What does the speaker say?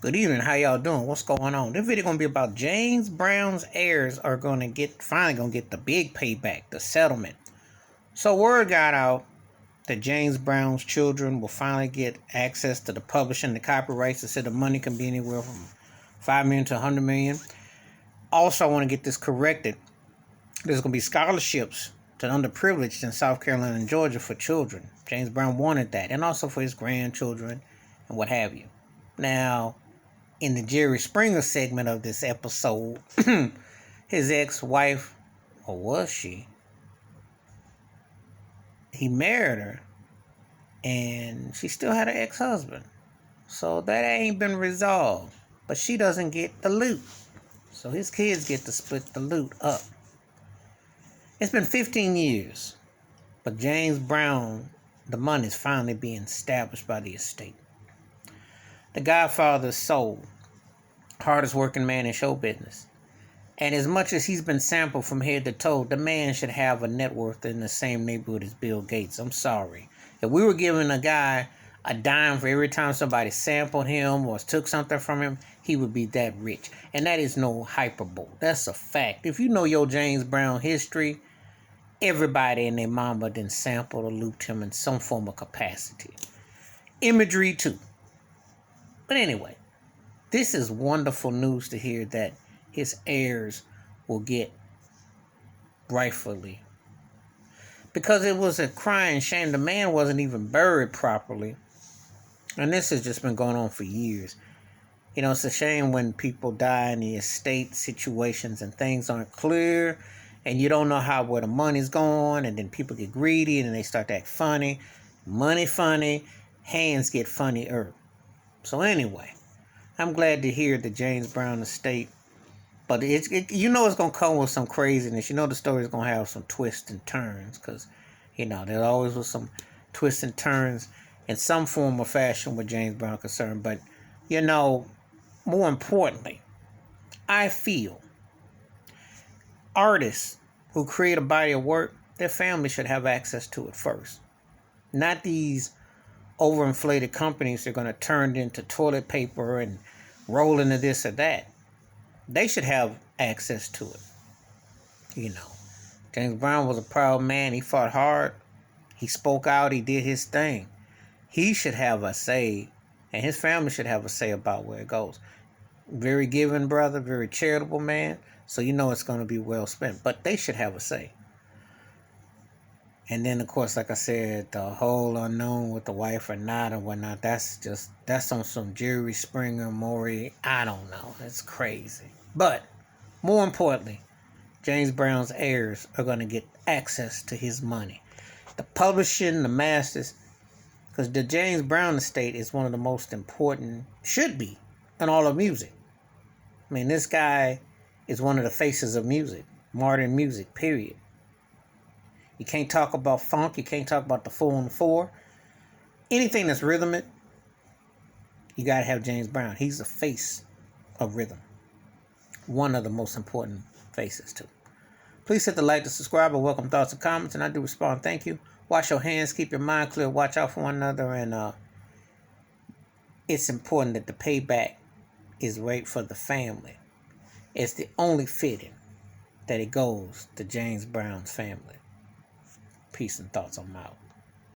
Good evening. How y'all doing? What's going on? This video gonna be about James Brown's heirs are finally gonna get the big payback, the settlement. So word got out that James Brown's children will finally get access to the publishing, the copyrights. They said the money can be anywhere from $5 million to $100 million. Also, I want to get this corrected. There's gonna be scholarships to underprivileged in South Carolina and Georgia for children. James Brown wanted that, and also for his grandchildren and what have you. Now, in the Jerry Springer segment of this episode, his ex-wife, or was she? He married her, and she still had an ex-husband. So that ain't been resolved. But she doesn't get the loot. So his kids get to split the loot up. It's been 15 years, but James Brown, the money is finally being established by the estate. The Godfather's soul, hardest working man in show business. And as much as he's been sampled from head to toe, the man should have a net worth in the same neighborhood as Bill Gates. I'm sorry. If we were giving a guy a dime for every time somebody sampled him or took something from him, he would be that rich. And that is no hyperbole. That's a fact. If you know your James Brown history, everybody and their mama done sampled or looped him in some form of capacity. Imagery too. But anyway, this is wonderful news to hear that his heirs will get rightfully. Because it was a crying shame. The man wasn't even buried properly. And this has just been going on for years. You know, it's a shame when people die in the estate situations and things aren't clear and you don't know where the money's going, and then people get greedy and they start to act funny. Money funny, hands get funnier. So anyway, I'm glad to hear the James Brown estate, but it's going to come with some craziness. You know the story is going to have some twists and turns, because, there always was some twists and turns in some form or fashion with James Brown concerned. But, more importantly, I feel artists who create a body of work, their family should have access to it first. Not these overinflated companies are going to turn into toilet paper and roll into this or that. They should have access to it. James Brown was a proud man. He fought hard. He spoke out. He did his thing. He should have a say, and his family should have a say about where it goes. Very giving brother, very charitable man. So it's going to be well spent. But they should have a say. And then, of course, like I said, the whole unknown with the wife or not or whatnot, that's on some Jerry Springer, Maury, I don't know. It's crazy. But, more importantly, James Brown's heirs are going to get access to his money. The publishing, the masters, because the James Brown estate is one of the most important, should be, in all of music. I mean, this guy is one of the faces of music, modern music, period. You can't talk about funk. You can't talk about the 4-on-4. Anything that's rhythmic, you got to have James Brown. He's the face of rhythm. One of the most important faces, too. Please hit the like, the subscribe, and welcome thoughts and comments. And I do respond. Thank you. Wash your hands. Keep your mind clear. Watch out for one another. And it's important that the payback is right for the family. It's the only fitting that it goes to James Brown's family. Peace and thoughts. I'm out.